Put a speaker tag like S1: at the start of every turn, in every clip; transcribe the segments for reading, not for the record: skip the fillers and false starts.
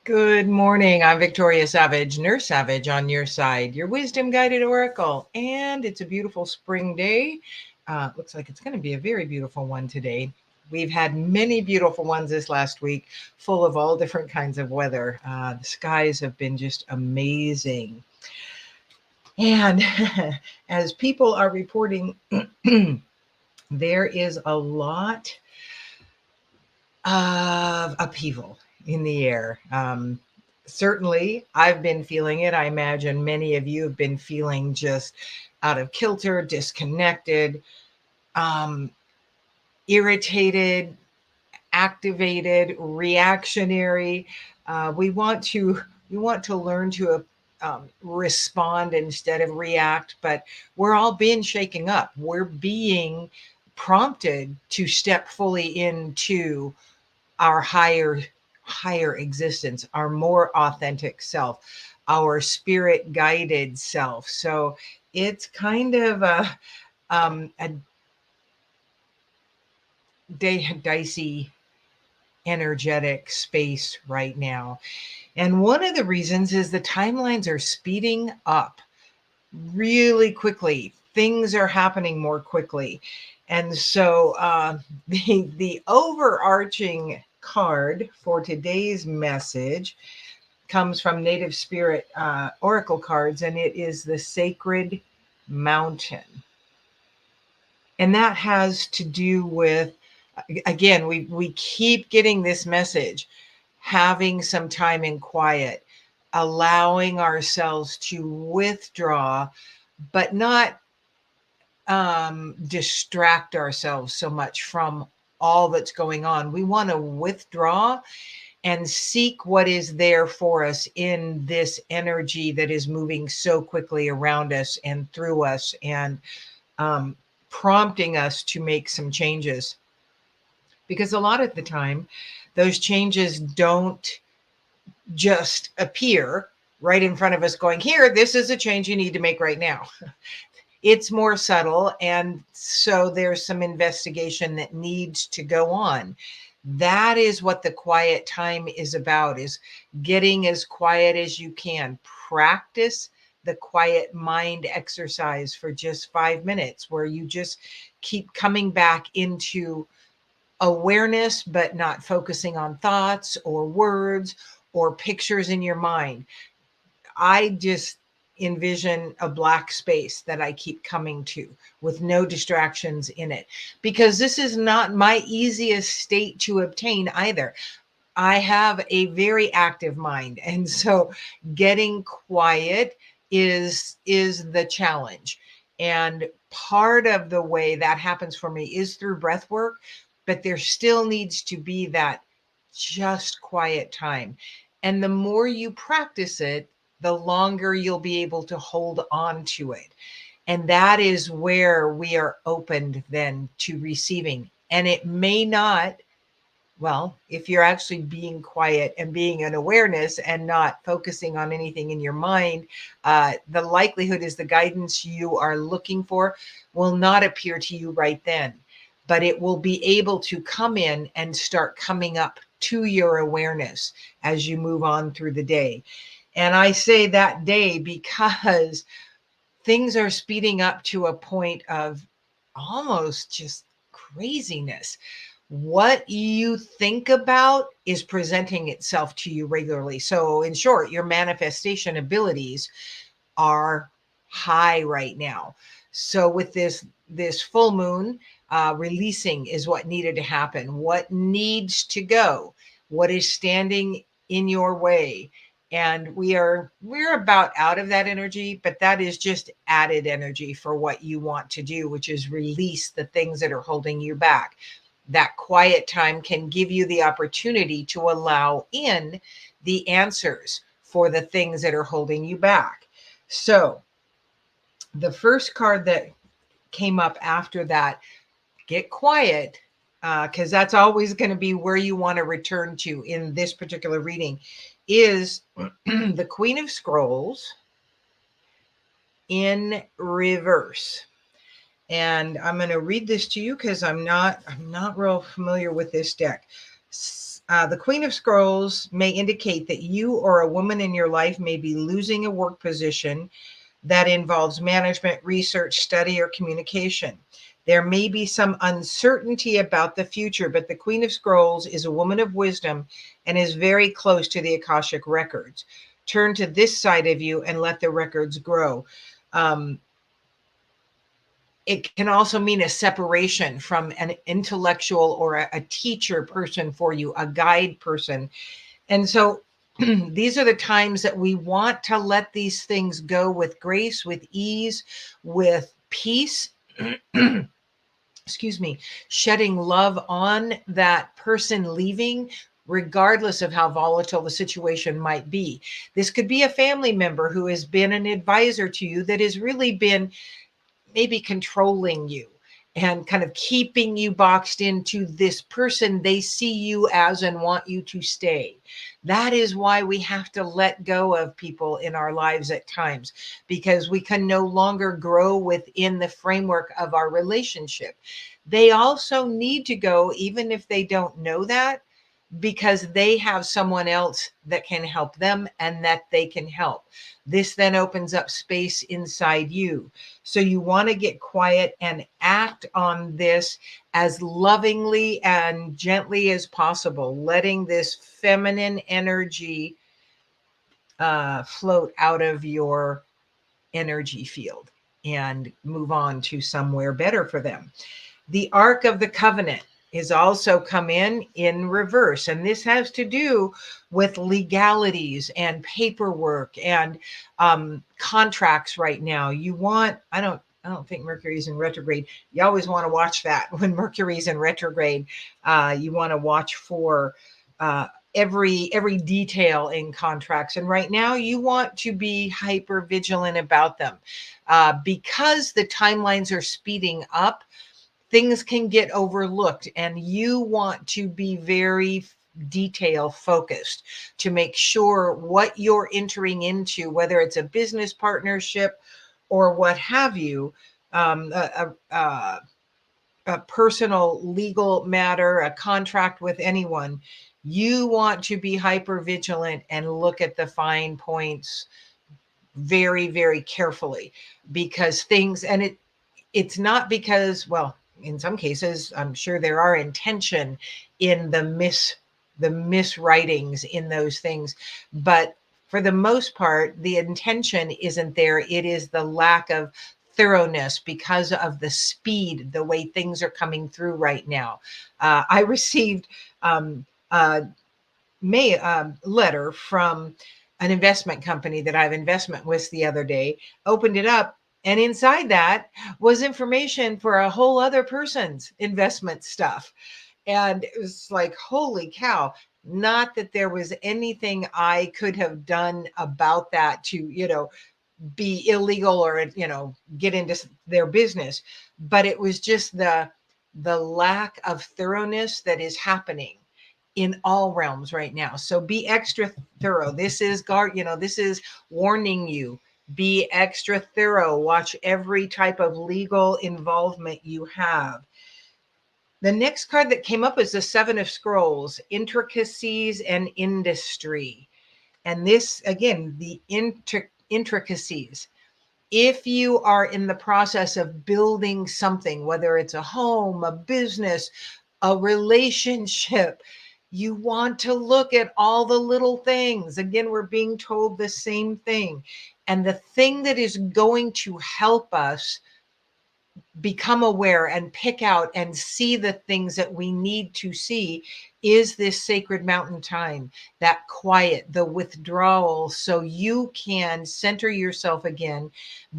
S1: Good morning. I'm Victoria Savage, Nurse Savage on your side, your wisdom guided oracle. And it's a beautiful spring day. Looks like it's going to be a very beautiful one today. We've had many beautiful ones this last week, full of all different kinds of weather. The skies have been just amazing. And as people are reporting, there is a lot of upheaval in the air. Certainly, I've been feeling it. I imagine many of you have been feeling just out of kilter, disconnected, um, irritated, activated, reactionary. We want to learn to respond instead of react, but we're all being shaken up. We're being prompted to step fully into our higher existence, our more authentic self, our spirit guided self. So it's kind of a dicey energetic space right now. And one of the reasons is the timelines are speeding up really quickly. Things are happening more quickly. And so the overarching card for today's message comes from Native Spirit Oracle cards, and it is the Sacred Mountain. And that has to do with, again, we keep getting this message, having some time in quiet, allowing ourselves to withdraw, but not distract ourselves so much from all that's going on. We want to withdraw and seek what is there for us in this energy that is moving so quickly around us and through us, and um, prompting us to make some changes. Because a lot of the time, those changes don't just appear right in front of us, going, here, this is a change you need to make right now. It's more subtle. And so there's some investigation that needs to go on. That is what the quiet time is about, is getting as quiet as you can. Practice the quiet mind exercise for just 5 minutes, where you just keep coming back into awareness, but not focusing on thoughts or words or pictures in your mind. I just envision a black space that I keep coming to with no distractions in it, because this is not my easiest state to obtain either. I have a very active mind, and so getting quiet is the challenge. And part of the way that happens for me is through breath work, but there still needs to be that just quiet time. And the more you practice it, the longer you'll be able to hold on to it. And that is where we are opened then to receiving. And it may not, well, if you're actually being quiet and being in awareness and not focusing on anything in your mind, the likelihood is the guidance you are looking for will not appear to you right then, but it will be able to come in and start coming up to your awareness as you move on through the day. And I say that day because things are speeding up to a point of almost just craziness. What you think about is presenting itself to you regularly. So, in short, your manifestation abilities are high right now. So, with this full moon, releasing is what needed to happen. What needs to go? What is standing in your way? And we're about out of that energy, but that is just added energy for what you want to do, which is release the things that are holding you back. That quiet time can give you the opportunity to allow in the answers for the things that are holding you back. So, the first card that came up after that, get quiet, because that's always going to be where you want to return to in this particular reading, is the Queen of Scrolls in reverse. And I'm going to read this to you because I'm not real familiar with this deck. The Queen of Scrolls may indicate that you or a woman in your life may be losing a work position that involves management, research, study, or communication. There may be some uncertainty about the future, but the Queen of Scrolls is a woman of wisdom and is very close to the Akashic records. Turn to this side of you and let the records grow. It can also mean a separation from an intellectual or a teacher person for you, a guide person. And so these are the times that we want to let these things go with grace, with ease, with peace. Excuse me, shedding love on that person leaving, regardless of how volatile the situation might be. This could be a family member who has been an advisor to you that has really been maybe controlling you and kind of keeping you boxed into this person they see you as and want you to stay. That is why we have to let go of people in our lives at times, because we can no longer grow within the framework of our relationship. They also need to go, even if they don't know that, because they have someone else that can help them and that they can help. This then opens up space inside you. So you want to get quiet and act on this as lovingly and gently as possible, letting this feminine energy float out of your energy field and move on to somewhere better for them. The Ark of the Covenant is also come in reverse, and this has to do with legalities and paperwork and contracts right now. You want, I don't think Mercury's in retrograde. You always want to watch that when Mercury's in retrograde. You want to watch for every detail in contracts, and right now you want to be hyper vigilant about them because the timelines are speeding up. Things can get overlooked, and you want to be very detail focused to make sure what you're entering into, whether it's a business partnership or what have you, a personal legal matter, a contract with anyone, you want to be hyper vigilant and look at the fine points very, very carefully, because things, and it's not because, well, in some cases, I'm sure there are intention in the miswritings in those things, but for the most part, the intention isn't there. It is the lack of thoroughness because of the speed, the way things are coming through right now. I received a letter from an investment company that I have investment with the other day, opened it up, and inside that was information for a whole other person's investment stuff. And it was like, holy cow. Not that there was anything I could have done about that to, be illegal or, get into their business. But it was just the lack of thoroughness that is happening in all realms right now. So be extra thorough. This is this is warning you. Be extra thorough. Watch every type of legal involvement you have. The next card that came up is the Seven of Scrolls, intricacies and industry. And this, again, the intricacies. If you are in the process of building something, whether it's a home, a business, a relationship, you want to look at all the little things. Again, we're being told the same thing. And the thing that is going to help us become aware and pick out and see the things that we need to see is this sacred mountain time, that quiet, the withdrawal, so you can center yourself again,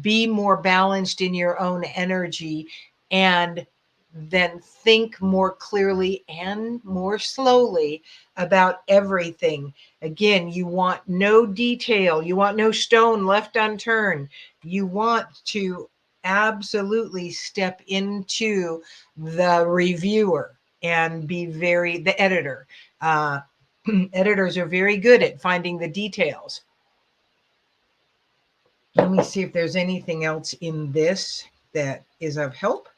S1: be more balanced in your own energy, and then think more clearly and more slowly about everything. Again, you want no detail, you want no stone left unturned. You want to absolutely step into the reviewer and be the editor. Editors are very good at finding the details. Let me see if there's anything else in this that is of help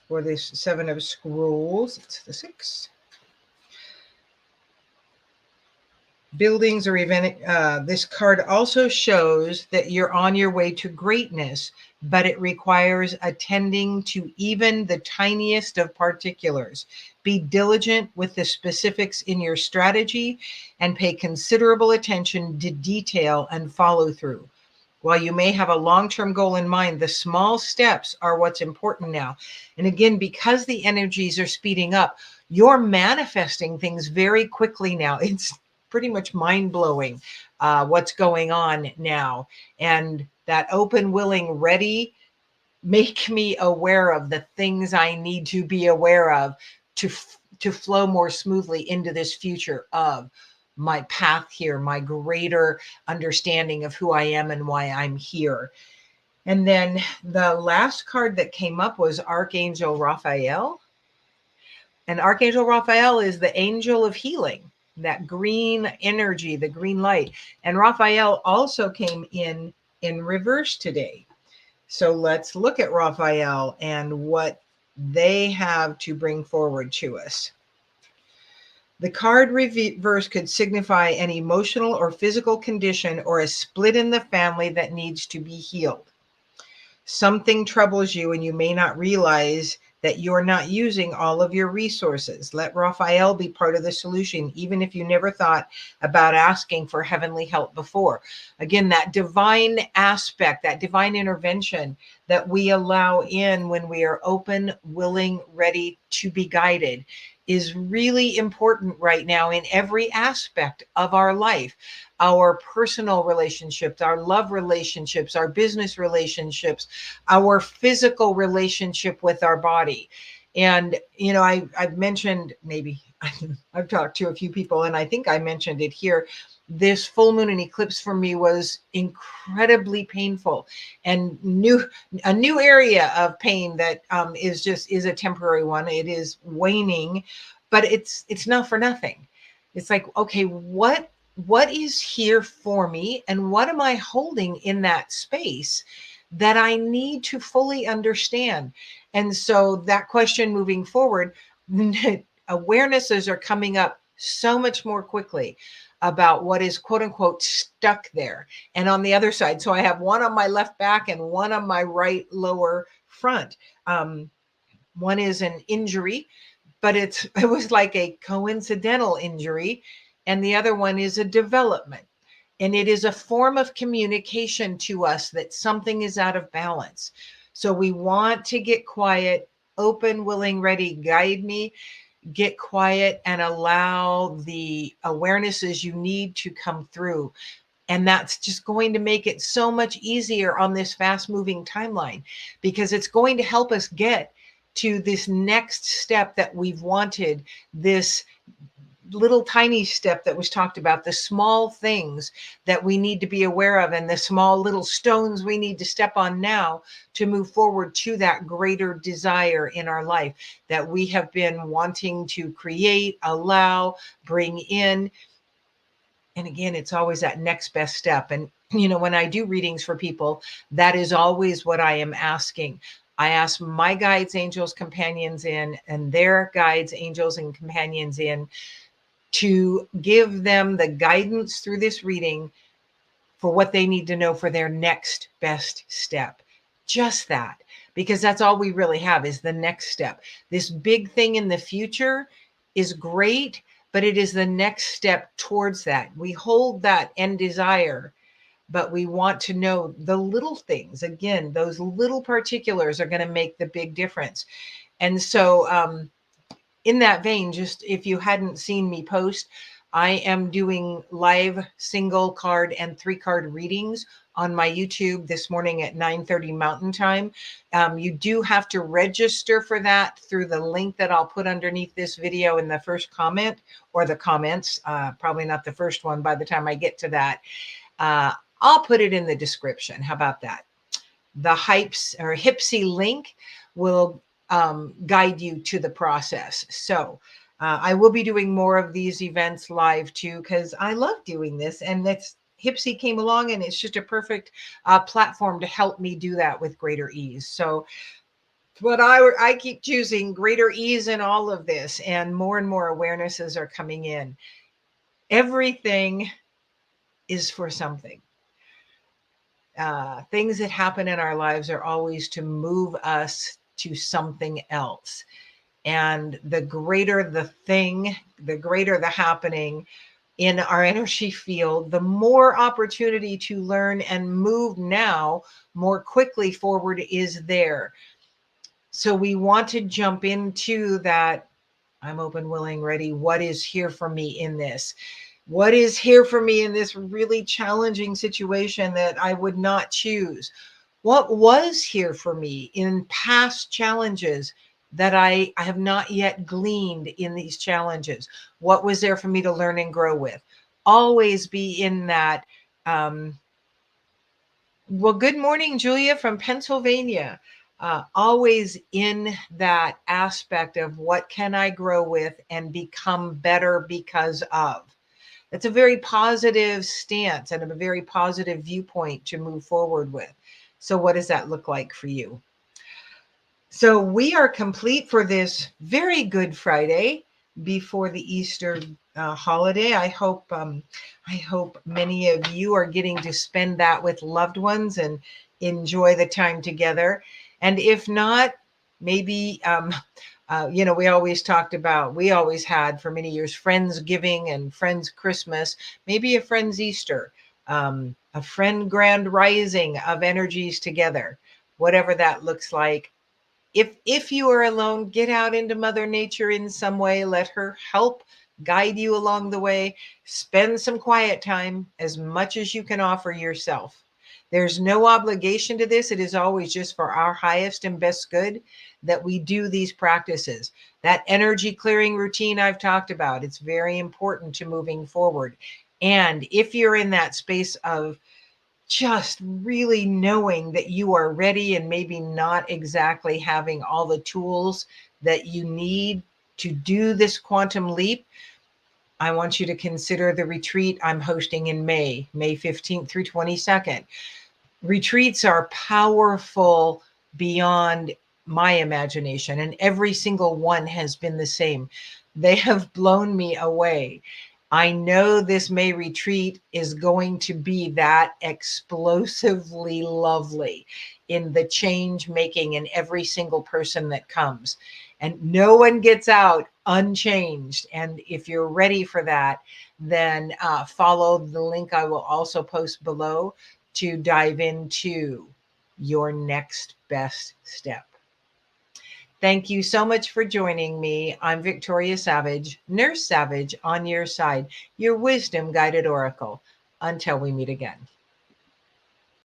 S1: for this Seven of Scrolls. It's the 6. buildings or event. This card also shows that you're on your way to greatness, but it requires attending to even the tiniest of particulars. Be diligent with the specifics in your strategy and pay considerable attention to detail and follow through. While you may have a long-term goal in mind, the small steps are what's important now. And again, because the energies are speeding up, you're manifesting things very quickly now. It's pretty much mind-blowing what's going on now. And that open, willing, ready, make me aware of the things I need to be aware of to flow more smoothly into this future of my path here, my greater understanding of who I am and why I'm here. And then the last card that came up was Archangel Raphael. And Archangel Raphael is the angel of healing, that green energy, the green light. And Raphael also came in reverse today. So let's look at Raphael and what they have to bring forward to us. The card reverse could signify an emotional or physical condition or a split in the family that needs to be healed. Something troubles you and you may not realize that you're not using all of your resources. Let Raphael be part of the solution, even if you never thought about asking for heavenly help before. Again, that divine aspect, that divine intervention that we allow in when we are open, willing, ready to be guided is really important right now in every aspect of our life. Our personal relationships, our love relationships, our business relationships, our physical relationship with our body. And, you know, I've mentioned, maybe I've talked to a few people, and I think I mentioned it here. This full moon and eclipse for me was incredibly painful, and a new area of pain that is a temporary one. It is waning, but it's not for nothing. It's like, okay, what is here for me, and what am I holding in that space that I need to fully understand? And so that question moving forward, awarenesses are coming up so much more quickly about what is quote unquote stuck there. And on the other side, so I have one on my left back and one on my right lower front. One is an injury, but it was like a coincidental injury. And the other one is a development. And it is a form of communication to us that something is out of balance. So we want to get quiet, open, willing, ready, guide me, get quiet and allow the awarenesses you need to come through. And that's just going to make it so much easier on this fast moving timeline, because it's going to help us get to this next step that we've wanted, this little tiny step that was talked about, the small things that we need to be aware of, and the small little stones we need to step on now to move forward to that greater desire in our life that we have been wanting to create, allow, bring in. And again, it's always that next best step. And, you know, when I do readings for people, that is always what I am asking. I ask my guides, angels, companions in, and their guides, angels, and companions in, to give them the guidance through this reading for what they need to know for their next best step. Just that, because that's all we really have is the next step. This big thing in the future is great, but it is the next step towards that. We hold that end desire, but we want to know the little things. Again, those little particulars are going to make the big difference. And so, in that vein, just if you hadn't seen me post, I am doing live single card and 3-card readings on my YouTube this morning at 9:30 Mountain Time. You do have to register for that through the link that I'll put underneath this video in the first comment, or the comments, probably not the first one by the time I get to that. I'll put it in the description. How about that? The Hipsy link will guide you to the process. So I will be doing more of these events live too, because I love doing this, and that's Hipsy came along, and it's just a perfect platform to help me do that with greater ease. So what I keep choosing greater ease in all of this, and more awarenesses are coming in. Everything is for something. Things that happen in our lives are always to move us to something else. And the greater the thing, the greater the happening in our energy field, the more opportunity to learn and move now more quickly forward is there. So we want to jump into that. I'm open, willing, ready. What is here for me in this? What is here for me in this really challenging situation that I would not choose? What was here for me in past challenges that I have not yet gleaned in these challenges? What was there for me to learn and grow with? Always be in that. Well, good morning, Julia from Pennsylvania. Always in that aspect of what can I grow with and become better because of. It's a very positive stance and a very positive viewpoint to move forward with. So, what does that look like for you? So, we are complete for this very Good Friday before the Easter holiday. I hope many of you are getting to spend that with loved ones and enjoy the time together. And if not, maybe we always had for many years Friendsgiving and Friends Christmas, maybe a Friends Easter, a Friend Grand Rising of energies together, whatever that looks like. If you are alone, get out into Mother Nature in some way. Let her help guide you along the way. Spend some quiet time, as much as you can offer yourself. There's no obligation to this. It is always just for our highest and best good that we do these practices. That energy clearing routine I've talked about, it's very important to moving forward. And if you're in that space of just really knowing that you are ready and maybe not exactly having all the tools that you need to do this quantum leap, I want you to consider the retreat I'm hosting in May 15th through 22nd. Retreats are powerful beyond my imagination, and every single one has been the same. They have blown me away. I know this May retreat is going to be that explosively lovely in the change making in every single person that comes. And no one gets out unchanged. And if you're ready for that, then follow the link I will also post below to dive into your next best step. Thank you so much for joining me. I'm Victoria Savage, Nurse Savage, on your side, your wisdom guided oracle. Until we meet again.